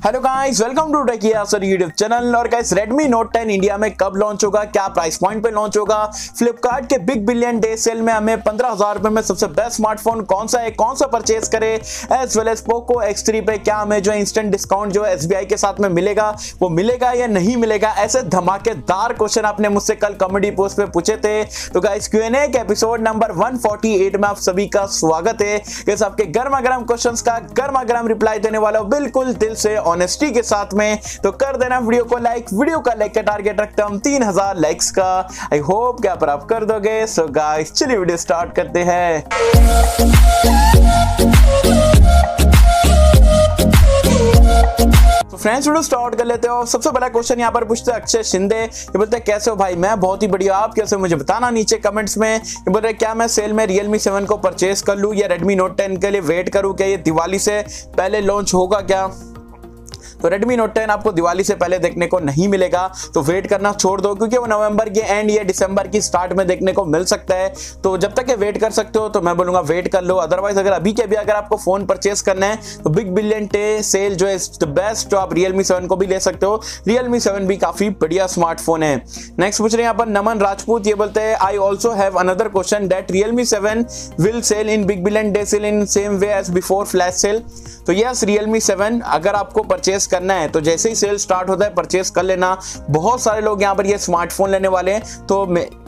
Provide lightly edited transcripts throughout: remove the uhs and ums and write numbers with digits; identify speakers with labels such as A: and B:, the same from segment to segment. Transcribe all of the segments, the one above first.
A: Hello guys, welcome to techie Yasar YouTube channel. और guys, Redmi Note 10 India में कब launch होगा, क्या प्राइस पॉइंट पे लॉन्च होगा, फ्लिपकार्ट के बिग बिलियन डे सेल में हमें 15,000 रुपए में सबसे बेस्ट स्मार्टफोन कौन सा है, कौन सा परचेज करे, as well as Poco X3 पे क्या हमें जो इंस्टेंट डिस्काउंट जो SBI के साथ में मिलेगा वो मिलेगा या नहीं मिलेगा, ऐसे धमाकेदार क्वेश्चन आपने मुझसे कल कमेडी पोस्ट पे पूछे थे। तो गाइस, Q&A के एपिसोड नंबर 148 में आप सभी का स्वागत है। गाइस, आपके गर्मा गर्म क्वेश्चंस का गर्मा गर्म रिप्लाई देने वाला हूं बिल्कुल दिल से, ऑनेस्टी के साथ में। तो कर देना वीडियो को लाइक, वीडियो का लाइक का टारगेट रखता हूं 3000 लाइक्स का। आई होप कि आप कर दोगे। सो गाइस, चलिए वीडियो स्टार्ट करते हैं। तो फ्रेंड्स, वीडियो स्टार्ट कर लेते हो। सबसे पहला क्वेश्चन यहाँ पर पूछते हैं अक्षय शिंदे। ये बोलते हैं कैसे हो भाई, मैं बहुत ही बढ़िया, आप कैसे हो मुझे बताना नीचे कमेंट्स में। ये बोल रहे क्या मैं सेल में Realme 7 को परचेज कर लूं या Redmi Note 10 के लिए वेट करूं, क्या ये दिवाली से पहले लॉन्च होगा क्या? तो Redmi Note 10 आपको दिवाली से पहले देखने को नहीं मिलेगा, तो वेट करना छोड़ दो, क्योंकि वो नवंबर के एंड या दिसंबर की स्टार्ट में देखने को मिल सकता है। तो जब तक ये वेट कर सकते हो तो मैं बोलूंगा वेट कर लो। अदरवाइज अगर अभी के अभी अगर आपको फोन परचेस करना है तो बिग बिलियन डे सेल जो है द बेस्ट, तो आप Realme 7 को भी ले सकते हो। Realme 7 भी काफी बढ़िया स्मार्टफोन है। नेक्स्ट पूछ रहे हैं यहाँ पर नमन राजपूत। ये बोलते हैं I also have another question that Realme 7 will sell in big billion day sale in same way as before flash sale. तो यस, Realme 7 अगर आपको परचेस करना है तो जैसे ही सेल स्टार्ट होता है परचेस कर लेना। बहुत सारे लोग यहाँ पर ये स्मार्टफोन लेने वाले हैं, तो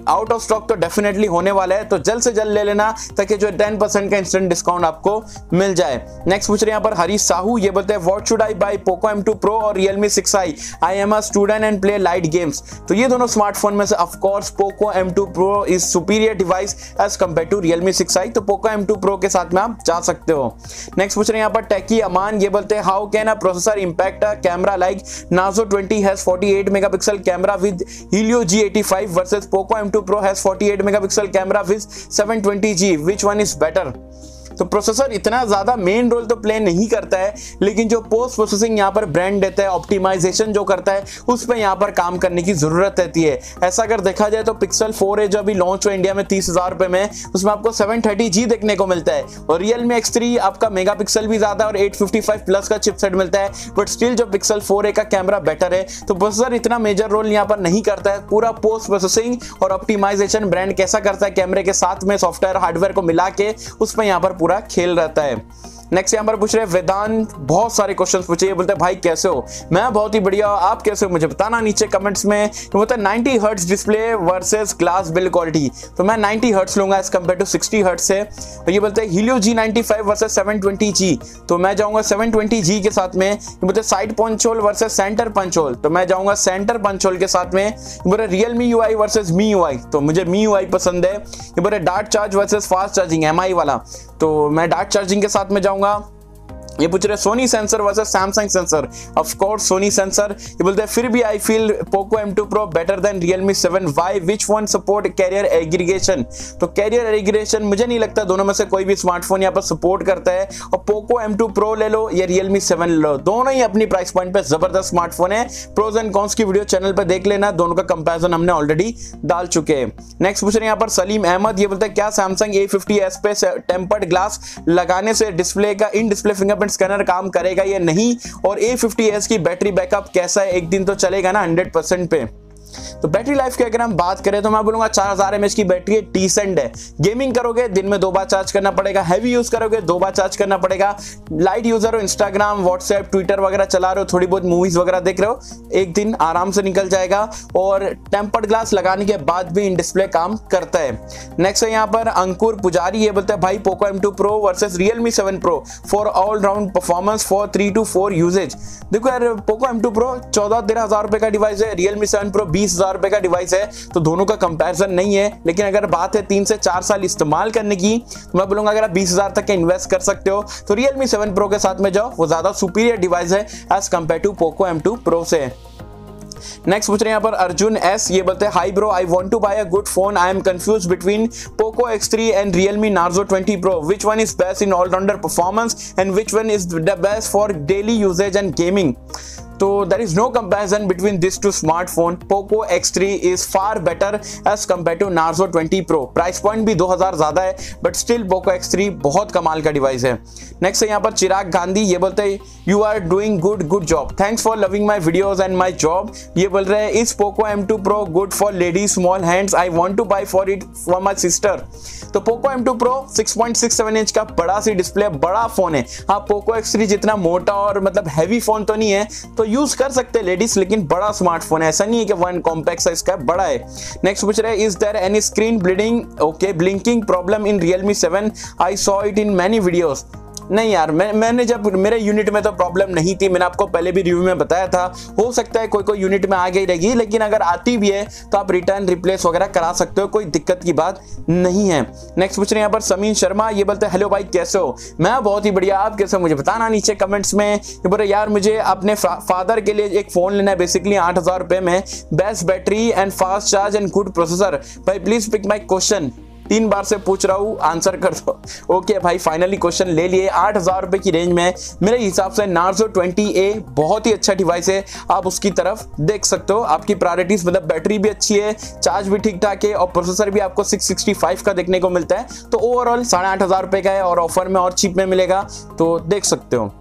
A: आउट ऑफ स्टॉक तो डेफिनेटली होने वाला है, तो जल्द से जल्द ले लेना ताकि जो 10% का इंस्टेंट डिस्काउंट आपको मिल जाए। नेक्स्ट पूछ रहे हैं यहाँ पर हरीश साहू। ये बोलते हैं what should I buy, Poco M2 Pro और Realme 6i? I am a student and play light games. तो ये दोनों स्मार्टफोन में से of course Poco M2 Pro is superior device as compare to Realme 6i, तो Poco M2 Pro के साथ में आप जा सकते हो। नेक्स्ट पूछ रहे हैं यहाँ पर टेकी अमान। ये बोलते हैं how can a processor impact a camera like Narzo 20 has 48 megapixel camera with Helio G85 versus Poco M2 Pro has 48 megapixel camera with 720G. Which one is better? तो प्रोसेसर इतना ज्यादा मेन रोल तो play नहीं करता है, लेकिन जो post processing यहाँ पर ब्रांड देता है, ऑप्टिमाइजेशन जो करता है, उस पर यहाँ पर काम करने की जरूरत रहती है। ऐसा अगर देखा जाए तो पिक्सल 4a जो अभी लॉन्च हुआ इंडिया में 30,000 रुपए में, उसमें आपको 730G देखने को मिलता है। और Realme X3 आपका मेगापिक्सल भी ज्यादा और 855 प्लस का चिपसेट मिलता है, बट स्टिल जो पिक्सल 4a का कैमरा बेटर है। तो प्रोसेसर इतना मेजर रोल यहाँ पर नहीं करता है, पूरा पोस्ट प्रोसेसिंग और ऑप्टिमाइजेशन ब्रांड कैसा करता है कैमरे के साथ में सॉफ्टवेयर हार्डवेयर को मिला के, उस पर यहाँ पर पूरा खेल रहता है। नेक्स्ट यहाँ पर पूछ रहे हैं वेदांत। बहुत सारे क्वेश्चंस पूछे। बोलते हैं भाई कैसे हो, मैं बहुत ही बढ़िया, आप कैसे हो मुझे बताना नीचे कमेंट्स में। तो बोलते हैं 90 hertz display versus glass build quality. तो मैं 90 हर्ट्ज लूंगा एज कंपेयर टू 60 हर्ट्ज से। तो ये बोलते हैं Helio G95 वर्सेस 720G। तो मैं जाऊंगा 720G के साथ में। ये बोलते हैं side punch hole versus centre punch hole. तो मैं जाऊंगा सेंटर पंच होल के साथ में। ये बोलते Realme UI versus Mi UI। तो मुझे Mi UI पसंद है। ये बोलते dart charge versus fast charging MI वाला। तो मैं डार्ट चार्जिंग के साथ में जाऊंगा। ये पूछ रहे Sony sensor versus Samsung sensor. Of course Sony sensor. ये बोलते हैं फिर भी I feel Poco M2 Pro better than Realme 7। Why, which one support carrier aggregation? तो कैरियर एग्रीगेशन मुझे नहीं लगता दोनों में से कोई भी स्मार्टफोन यहाँ पर सपोर्ट करता है। और पोको M2 Pro ले लो या Realme 7 ले लो, दोनों ही अपनी प्राइस पॉइंट पे जबरदस्त स्मार्टफोन है। प्रोज एंड कॉन्स की वीडियो चैनल पर देख लेना, दोनों का कंपैरिजन हमने ऑलरेडी डाल चुके हैं। नेक्स्ट पूछ रहे हैं यहाँ पर सलीम अहमद। ये बोलते हैं क्या सैमसंग A50s पे टेम्पर्ड ग्लास लगाने से डिस्प्ले का इन डिस्प्ले फिंगरप्रिंट स्कैनर काम करेगा या नहीं? और A50s की बैटरी बैकअप कैसा है, एक दिन तो चलेगा ना 100% पे? तो बैटरी लाइफ की अगर हम बात करें तो मैं बोलूंगा 4000 mAh की बैटरी डिसेंट है। गेमिंग करोगे दिन में 2 बार चार्ज करना पड़ेगा, हैवी यूज करोगे 2 बार चार्ज करना पड़ेगा। लाइट यूजर हो, इंस्टाग्राम व्हाट्सएप ट्विटर वगैरह चला रहे हो, थोड़ी बहुत मूवीज वगैरह देख रहे हो, एक दिन आराम से निकल जाएगा। और टेम्पर्ड ग्लास लगाने के बाद भी इन डिस्प्ले काम करता है। नेक्स्ट है यहाँ पर अंकुर पुजारी। ये बोलते हैं भाई Poco M2 Pro versus Realme 7 Pro for all round performance for 3 to 4 usages. देखो यार, पोको M2 Pro 14-13 हजार रुपए का डिवाइस है, Realme 7 Pro 20,000 रुपए का डिवाइस है, तो दोनों का कंपैरिजन नहीं है। लेकिन अगर बात है 3 से 4 साल इस्तेमाल करने की, तो मैं बोलूंगा अगर आप 20,000 तक के इन्वेस्ट कर सकते हो तो Realme 7 Pro के साथ में जाओ, वो ज्यादा सुपीरियर डिवाइस है as compare to Poco M2 Pro से। नेक्स्ट पूछ रहे हैं यहाँ पर अर्जुन एस। ये बोलते हैं hi bro, I want to buy a good phone, I am confuse between Poco X3 and Realme Narzo 20 Pro, which one is best in all-rounder performance and which one is the best for daily usage and gaming? तो there is no comparison between this two smartphone. Poco X3 is far better as compare to Narzo 20 pro. Price point भी 2000 ज्यादा है, but still Poco X3 बहुत कमाल का device है। Next है यहाँ पर चिराग गांधी, ये बोलते हैं you are doing good job, thanks for loving my videos and my job. ये बोल रहे हैं is Poco M2 Pro good for ladies small hands, I want to buy for it for my sister. तो Poco M2 Pro 6.67 inch का बड़ा सी display, बड़ा phone है। हाँ, पोको X3 जितना मोटा और मतलब हैवी फोन तो नहीं है, तो यूज कर सकते हैं लेडीज, लेकिन बड़ा स्मार्टफोन है, ऐसा नहीं है कि वन कॉम्पैक्ट साइज का बड़ा है। नेक्स्ट पूछ रहे हैं is there any screen blinking problem in Realme 7, I saw it in many videos. नहीं यार, मैंने जब मेरे यूनिट में तो प्रॉब्लम नहीं थी, मैंने आपको पहले भी रिव्यू में बताया था। हो सकता है कोई यूनिट में आ गई रहेगी, लेकिन अगर आती भी है तो आप रिटर्न रिप्लेस वगैरह करा सकते हो, कोई दिक्कत की बात नहीं है। नेक्स्ट पूछ रहे हैं यहाँ पर समीन शर्मा, ये बोलते हैं हेलो भाई कैसे हो, मैं बहुत ही बढ़िया, आप कैसे हो मुझे बताना नीचे कमेंट्स में। ये बोल रहे यार मुझे अपने फादर के लिए एक फोन लेना है, बेसिकली 8000 रुपए में, best battery and fast charge and good processor, भाई प्लीज पिक माई क्वेश्चन। 3 बार से पूछ रहा हूँ, आंसर कर दो। ओके भाई, फाइनली क्वेश्चन ले लिए। 8000 रुपए की रेंज में मेरे हिसाब से नार्जो 20A बहुत ही अच्छा डिवाइस है, आप उसकी तरफ देख सकते हो। आपकी प्रायोरिटीज मतलब बैटरी भी अच्छी है, चार्ज भी ठीक ठाक है, और प्रोसेसर भी आपको 665 का देखने को मिलता है। तो ओवरऑल 8500 रुपए का है, और ऑफर में और चीप में मिलेगा, तो देख सकते हो।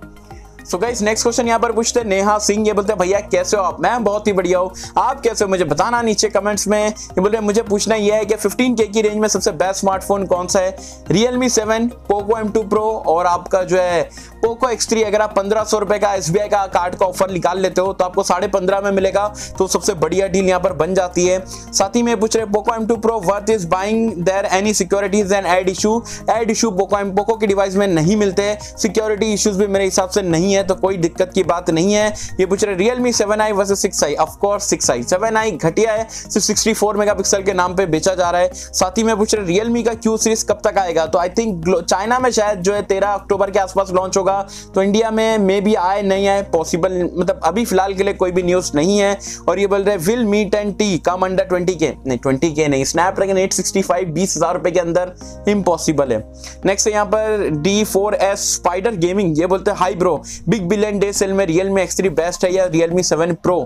A: सो गाइस नेक्स्ट क्वेश्चन यहाँ पर पूछते हैं नेहा सिंह, ये बोलते हैं भैया कैसे हो आप, मैं बहुत ही बढ़िया हूँ, आप कैसे हो मुझे बताना नीचे कमेंट्स में। ये बोल रहे हैं मुझे पूछना ये है कि 15K की रेंज में सबसे बेस्ट स्मार्टफोन कौन सा है, Realme 7, पोको M2 Pro और आपका जो है पोको X3। अगर आप 1500 रुपए का SBI का कार्ड का ऑफर निकाल लेते हो तो आपको 15.5 में मिलेगा, तो सबसे बढ़िया डील यहाँ पर बन जाती है। साथ ही में पूछ रहे Poco M2 Pro worth is buying there any securities and ad issue Poco के डिवाइस में नहीं मिलते, सिक्योरिटी इश्यूज भी मेरे हिसाब से नहीं है, तो कोई दिक्कत की बात नहीं है। ये पूछ रहे Realme 7i versus 6i, of course 6i। 7i घटिया है, सिर्फ 64 मेगापिक्सल के नाम पे बेचा जा रहा है। साथ ही में पूछ रहे Realme का Q सीरीज कब तक आएगा, तो आई थिंक चाइना में शायद जो है 13 अक्टूबर के आसपास लॉन्च होगा, तो इंडिया में मे भी आए नहीं आए, पॉसिबल मतलब अभी फिलहाल के लिए कोई भी न्यूज नहीं है। और ये बोल रहे will me 10T come under 20K, नहीं 20K नहीं, स्नैपड्रैगन 865 20,000 रुपए के अंदर इम्पॉसिबल है। नेक्स्ट है यहाँ पर D4S स्पाइडर गेमिंग, ये बोलते हैं hi bro, big billion day sale में Realme X3 बेस्ट है या Realme 7 Pro।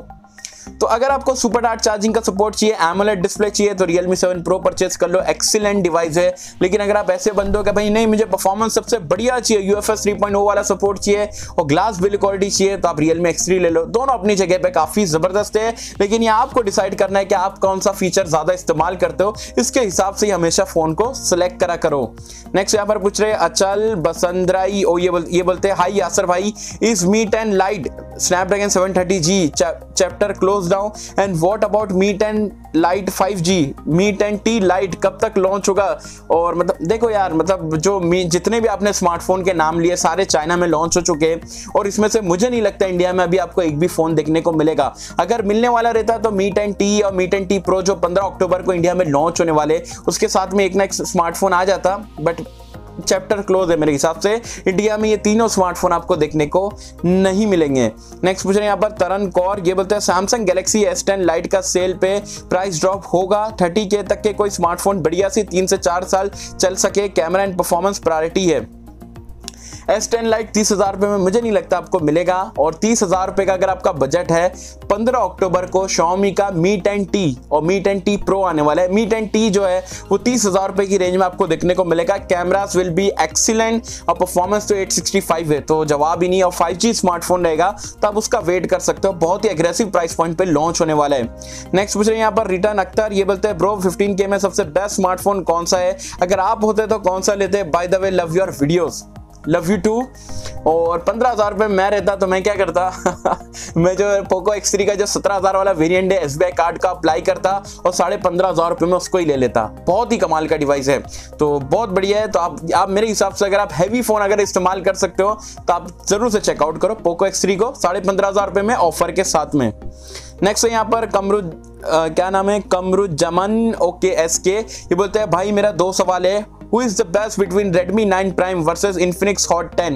A: तो अगर आपको सुपर डार्ट चार्जिंग का सपोर्ट चाहिए, एमोलेड डिस्प्ले चाहिए, तो Realme 7 Pro परचेज कर लो, एक्सीलेंट डिवाइस है। लेकिन अगर आप ऐसे बंदे हो कि भाई नहीं मुझे परफॉर्मेंस सबसे बढ़िया चाहिए, UFS 3.0 वाला सपोर्ट चाहिए और ग्लास बिल्ड क्वालिटी चाहिए, तो आप Realme X3 ले लो। दोनों अपनी जगह पे काफी जबरदस्त है, लेकिन ये आपको डिसाइड करना है कि आप कौन सा फीचर ज्यादा इस्तेमाल करते हो, इसके हिसाब से हमेशा फोन को सिलेक्ट करा करो। नेक्स्ट यहाँ पर पूछ रहे अचल बसंद्राई, ये बोलते हैं हाई यासर भाई, is me 10 light Snapdragon 730G chapter close down and what about me 10 light 5G, me 10T light कब तक लॉन्च होगा। और मतलब देखो यार, मतलब जो जितने भी आपने स्मार्टफोन के नाम लिए सारे चाइना में लॉन्च हो चुके हैं, और इसमें से मुझे नहीं लगता इंडिया में अभी आपको एक भी फोन देखने को मिलेगा। अगर मिलने वाला रहता तो मी 10T और मी 10T Pro जो 15 अक्टूबर को इंडिया में लॉन्च होने वाले, उसके साथ में एक ना एक स्मार्टफोन आ जाता, बट चैप्टर क्लोज है मेरे हिसाब से। इंडिया में ये तीनों स्मार्टफोन आपको देखने को नहीं मिलेंगे। नेक्स्ट पूछ रहे हैं यहाँ पर तरन कौर, ये बोलते हैं सैमसंग गैलेक्सी S10 लाइट का सेल पे प्राइस ड्रॉप होगा, 30K तक के कोई स्मार्टफोन बढ़िया सी 3 से 4 साल चल सके, कैमरा एंड परफॉर्मेंस प्रायोरिटी है। S10 लाइट 30,000 रुपए में मुझे नहीं लगता आपको मिलेगा, और 30,000 रुपए का अगर आपका बजट है, 15 अक्टूबर को Xiaomi का Mi 10T और Mi 10T Pro आने वाला है। Mi 10T जो है वो 30,000 रुपए की रेंज में आपको देखने को मिलेगा। कैमरास विल बी एक्सीलेंट और परफॉर्मेंस तो 865 है, तो जवाब ही नहीं। और 5G स्मार्टफोन रहेगा तो आप उसका वेट कर सकते हो, बहुत ही एग्रेसिव प्राइस पॉइंट पे लॉन्च होने वाला है। नेक्स्ट पूछ रहे हैं यहाँ पर रिटर्न अख्तर, ये बोलते हैं ब्रो 15K में सबसे बेस्ट स्मार्टफोन कौन सा है, अगर आप होते तो कौन सा लेते। By the way love your videos, love you too. और 15,000 रुपए मैं रहता तो मैं क्या करता मैं जो पोको X3 का जो 17,000 वाला वेरिएंट है SBI कार्ड का अप्लाई करता और 15,500 रुपए में उसको ही ले लेता। बहुत ही कमाल का डिवाइस है, तो बहुत बढ़िया है। तो आप मेरे हिसाब से अगर आप हैवी फोन अगर इस्तेमाल कर सकते हो तो आप जरूर से चेकआउट करो पोको X3 को 15,500 रुपए में ऑफर के साथ में। नेक्स्ट है यहाँ पर क्या नाम है, कमरुजमन ओके SK, ये बोलते हैं भाई मेरा 2 सवाल है, Who is the best between Redmi 9 Prime versus Infinix Hot 10?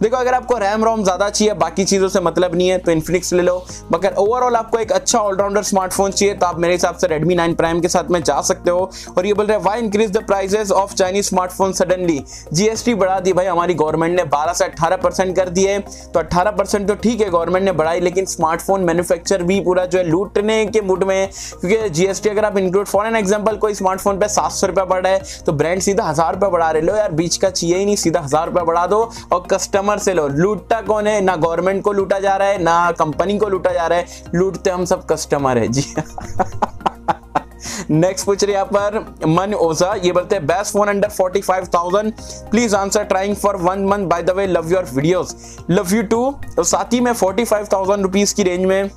A: देखो अगर आपको रैम रोम ज्यादा चाहिए, बाकी चीजों से मतलब नहीं है, तो इन्फिनिक्स ले लो। मगर ओवरऑल आपको एक अच्छा ऑलराउंडर स्मार्टफोन चाहिए तो आप मेरे हिसाब से Redmi 9 प्राइम के साथ में जा सकते हो। और ये बोल रहे हैं why increase the prices of Chinese smartphone suddenly. GST बढ़ा दी भाई हमारी गवर्नमेंट ने, 12 से 18% कर दिए। तो 18% तो ठीक है गवर्नमेंट ने बढ़ाई, लेकिन स्मार्टफोन मैन्युफैक्चर भी पूरा जो है लूटने के मूड में है। क्योंकि जीएसटी अगर आप इंक्लूड, फॉर एन एग्जांपल कोई स्मार्टफोन पे 700 रुपया बढ़ रहा है तो ब्रांड सीधा 1000 रुपया बढ़ा रहे लो यार, बीच का चाहिए ही नहीं, सीधा 1000 रुपया बढ़ा दो और कस्टमर से लो। लूटता कौन है? ना गवर्नमेंट को लूटा जा रहा है, ना कंपनी को लूटा जा रहा है, लूटते हम सब कस्टमर है जी। नेक्स्ट पूछ रहे यहाँ पर मन ओजा, ये बोलते हैं best phone under 45,000 please answer, trying for 1 month, by the way love your videos, love you too. तो साथ ही में 45,000 रुपीज की रेंज में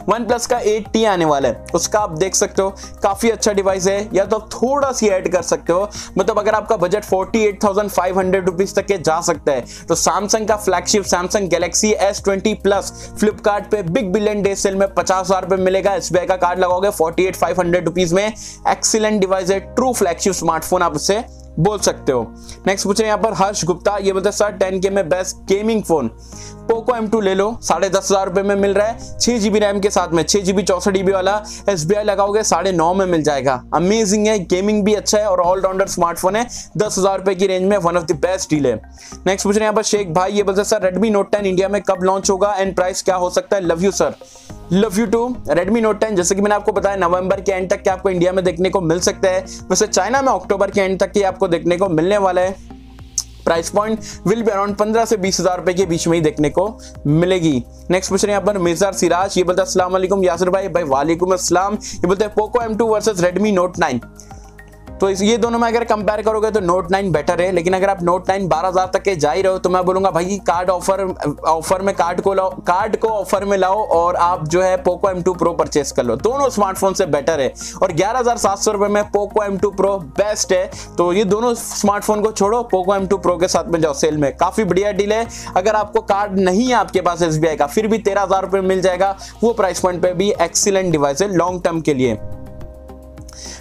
A: OnePlus का 8T आने वाला है, उसका आप देख सकते हो काफी अच्छा डिवाइस है, या तो थोड़ा सी ऐड कर सकते हो। मतलब अगर आपका बजट 48,500 रुपीज तक के जा सकता है तो सैमसंग का flagship Samsung Galaxy S20 plus Flipkart पे बिग बिलियन डे सेल में 50,000 रुपए मिलेगा। SBI का कार्ड लगाओगे 48,500 रुपीज में, एक्सीलेंट डिवाइस है, ट्रू फ्लैगशिप स्मार्टफोन आप उससे बोल सकते हो। नेक्स्ट पूछ रहे हैं यहाँ पर हर्ष गुप्ता, ये बोलते हैं सर 10K में best gaming phone Poco M2 ले लो, 10,500 रुपए में मिल रहा है, 6GB रैम के साथ में, 6GB 64GB वाला, SBI लगाओगे 9.5 में मिल जाएगा। अमेजिंग है, गेमिंग भी अच्छा है और ऑलराउंडर स्मार्टफोन है, 10,000 रुपए की रेंज में one of the best deal है। नेक्स्ट पूछ रहे हैं यहाँ पर शेख भाई, ये बोलते हैं सर Redmi Note 10 इंडिया में कब लॉन्च होगा एंड प्राइस क्या हो सकता है, love you sir, love you too. Redmi Note 10 जैसे कि मैंने आपको बताया नवंबर के एंड तक के आपको इंडिया में देखने को मिल सकता है, वैसे चाइना में अक्टूबर के एंड तक के आपको देखने को मिलने वाला है। Price point will be around 15 से 20,000 रुपए के बीच में ही देखने को मिलेगी। नेक्स्ट पूछ रहे हैं यहाँ पर मिर्जार सिराज, ये बोलते हैं अस्सलाम वालेकुम यासर भाई, भाई वालेकुम अस्सलाम। ये बोलते हैं Poco M2 versus Redmi Note 9, तो ये दोनों में अगर कंपेयर करोगे तो Note 9 बेटर है, लेकिन अगर आप Note 9 12,000 तक के जा ही रहे हो तो मैं बोलूंगा भाई कार्ड ऑफर में कार्ड को ऑफर में लाओ और आप जो है पोको M2 Pro परचेस कर लो, दोनों स्मार्टफोन से बेटर है। और 11,700 रुपए में पोको M2 Pro बेस्ट है, तो ये दोनों स्मार्टफोन को छोड़ो, पोको M2 Pro के साथ में जाओ, सेल में काफी बढ़िया डील है। अगर आपको कार्ड नहीं है आपके पास SBI का, फिर भी 13,000 रुपए मिल जाएगा, वो प्राइस पॉइंट पे भी एक्सीलेंट डिवाइस है लॉन्ग टर्म के लिए।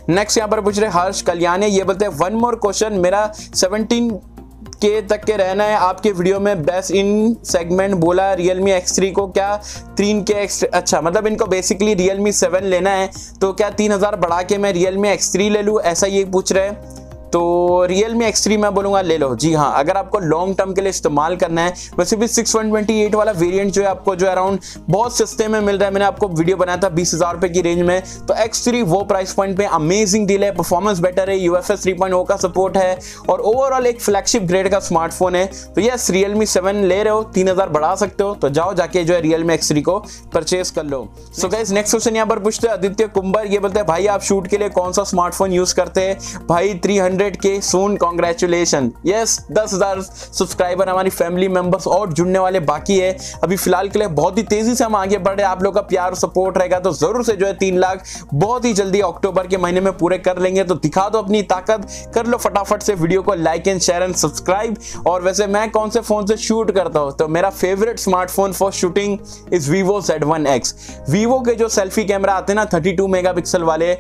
A: नेक्स्ट यहाँ पर पूछ रहे हर्ष कल्याण, ये बोलते हैं वन मोर क्वेश्चन, मेरा 17K तक के रहना है, आपके वीडियो में बेस्ट इन सेगमेंट बोला Realme X3 को, क्या 3K अच्छा मतलब इनको बेसिकली Realme 7 लेना है, तो क्या 3,000 बढ़ा के मैं Realme X3 ले लूँ, ऐसा ये पूछ रहे हैं। तो Realme X3 मैं बोलूंगा ले लो जी हाँ, अगर आपको लॉन्ग टर्म के लिए इस्तेमाल करना है। वैसे भी 6128 वाला वेरिएंट जो है आपको जो अराउंड बहुत सस्ते में मिल रहा है, मैंने आपको वीडियो बनाया था 20,000 रुपए की रेंज में, तो X3 वो प्राइस पॉइंट पे अमेजिंग डील है, परफॉर्मेंस बेटर है, UFS 3.0 का सपोर्ट है और ओवरऑल एक फ्लैगशिप ग्रेड का स्मार्टफोन है। तो यस Realme 7 ले रहे हो, 3,000 बढ़ा सकते हो तो जाओ जाके जो है Realme X3 को परचेस कर लो। सो गाइस नेक्स्ट क्वेश्चन यहाँ पर पूछते हैं आदित्य कुंबर, ये बोलते हैं भाई आप शूट के लिए कौन सा स्मार्टफोन यूज करते हैं, भाई 300K सून, कांग्रेचुलेशन। यस 10,000 सब्सक्राइबर हमारी फैमिली मेंबर्स और जुड़ने वाले बाकी है, अभी फिलहाल के लिए बहुत ही तेजी से हम आगे बढ़ रहे हैं, आप लोग का प्यार सपोर्ट रहेगा तो जरूर से जो है 3 लाख बहुत ही जल्दी अक्टूबर के महीने में पूरे कर लेंगे। तो दिखा दो अपनी ताकत, कर लो फटाफट से वीडियो को like and share and subscribe. और वैसे मैं कौन से फोन से शूट करता हूं, तो मेरा favourite smartphone for shooting is Vivo Z1X। Vivo के जो सेल्फी कैमरा आते हैं ना 32 मेगापिक्सल वाले,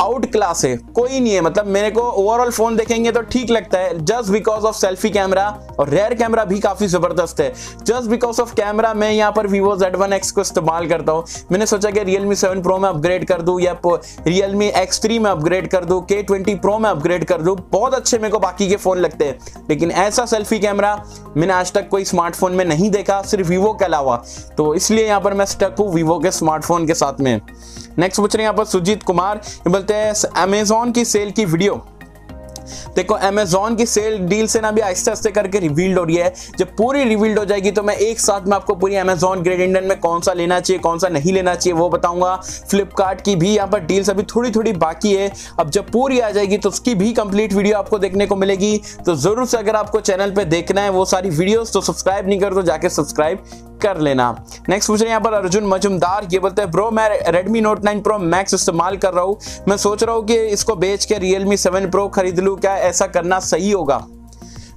A: आउट क्लास है, कोई नहीं है। मतलब मेरे को ओवरऑल फोन देखेंगे तो ठीक लगता है just because of selfie camera, और रेयर कैमरा भी काफी जबरदस्त है। जस्ट बिकॉज ऑफ कैमरा मैं यहाँ पर Vivo Z1X को इस्तेमाल करता हूँ। मैंने सोचा कि Realme 7 Pro में अपग्रेड कर दूं या Realme X3 में अपग्रेड कर दूं, K20 Pro में अपग्रेड कर दूं, बहुत अच्छे मेरे को बाकी के फोन लगते हैं, लेकिन ऐसा सेल्फी कैमरा मैंने आज तक कोई स्मार्टफोन में नहीं देखा सिर्फ Vivo के अलावा, तो इसलिए यहाँ पर मैं स्टक हूँ Vivo के स्मार्टफोन के साथ में। नेक्स्ट पूछ रहे हैं यहाँ पर सुजीत कुमार, ये बोलते हैं अमेजॉन की सेल की वीडियो। देखो अमेजॉन की सेल डील से ना भी आहिस्ते आहिस्ते करके रिवील्ड हो रही है, जब पूरी रिवील्ड हो जाएगी तो मैं एक साथ में आपको पूरी अमेजॉन ग्रेट इंडियन में कौन सा लेना चाहिए कौन सा नहीं लेना चाहिए वो बताऊंगा। फ्लिपकार्ट की भी यहाँ पर डील्स अभी थोड़ी थोड़ी बाकी है, अब जब पूरी आ जाएगी तो उसकी भी कंप्लीट वीडियो आपको देखने को मिलेगी। तो जरूर से अगर आपको चैनल पे देखना है वो सारी वीडियोस तो सब्सक्राइब नहीं कर तो जाके सब्सक्राइब कर लेना। नेक्स्ट पूछ रहे हैं यहाँ पर अर्जुन मजुमदार, ये बोलते हैं ब्रो मैं Redmi Note 9 Pro Max इस्तेमाल कर रहा हूँ, मैं सोच रहा हूँ कि इसको बेच के Realme 7 Pro खरीद लूँ, क्या ऐसा करना सही होगा?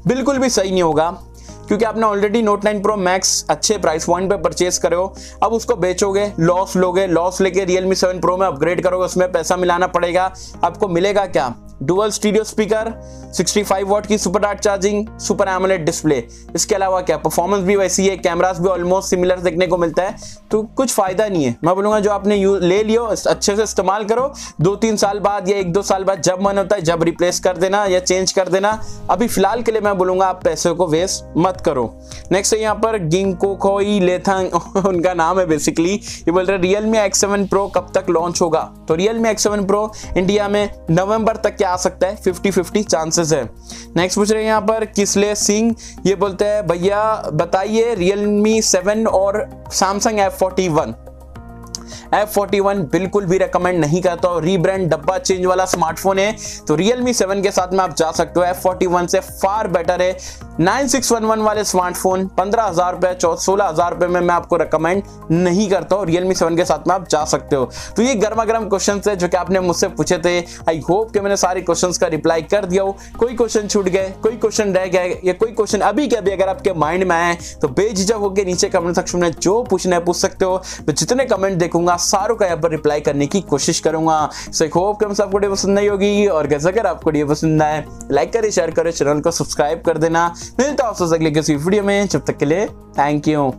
A: बिल्कुल भी सही नहीं होगा, क्योंकि आपने ऑलरेडी Note 9 Pro Max अच्छे प्राइस पॉइंट पे परचेस करे हो, अब उसको बेचोगे लॉस लोगे, लॉस लेके Realme 7 Pro में अपग्रेड करोगे, उसमें पैसा मिलाना पड़ेगा, आपको मिलेगा क्या? डुअल स्टीरियो स्पीकर, 65 वॉट की super dart charging, super AMOLED display. इसके अलावा क्या परफॉर्मेंस भी वैसी है, कैमरास भी ऑलमोस्ट सिमिलर देखने को मिलता है, तो कुछ फायदा नहीं है। मैं बोलूंगा जो आपने ले लियो अच्छे से इस्तेमाल करो, 2-3 साल बाद या 1-2 साल बाद जब मन होता है जब रिप्लेस कर देना या चेंज कर देना। अभी फिलहाल के लिए मैं बोलूंगा आप पैसे को वेस्ट मत करो। नेक्स्ट है यहाँ पर गिंको खोई लेथंग उनका नाम है बेसिकली। ये बोल रहे Realme X7 Pro कब तक लॉन्च होगा। तो Realme X7 Pro इंडिया में नवंबर तक क्या आ सकता है, 50-50 चांसेस है। नेक्स्ट पूछ रहे हैं यहाँ पर किसले सिंह, ये बोलते हैं भैया बताइए Realme 7 और Samsung F41 बिल्कुल भी रेकमेंड नहीं करता हूं। रीब्रांड डब्बा चेंज वाला स्मार्टफोन है, तो Realme 7 के साथ में आप जा सकते हो। F41 से फार बेटर है। 9611 वाले स्मार्टफोन 15,000 रुपए 16,000 रुपए में मैं आपको रेकमेंड नहीं करता हूँ। Realme 7 के साथ में आप जा सकते हो। तो ये गर्मा गर्म क्वेश्चन है जो कि आपने मुझसे पूछे थे। आई होप कि मैंने सारे क्वेश्चंस का रिप्लाई कर दिया हो। कोई क्वेश्चन छूट गए, कोई क्वेश्चन रह गए या कोई क्वेश्चन अभी के अभी अगर आपके माइंड में आए तो बेझिझक होकर नीचे कमेंट सेक्शन में जो पूछना है पूछ सकते हो। तो जितने कमेंट देखूंगा सारों का यहाँ पर रिप्लाई करने की कोशिश करूंगा। सो आई होप कि हम सबको वीडियो पसंद नहीं होगी, और कैसे अगर आपको वीडियो पसंद आए लाइक करें, शेयर करें, चैनल को सब्सक्राइब कर देना। मिलता हूं आपसे अगले किसी वीडियो में, जब तक के लिए थैंक यू।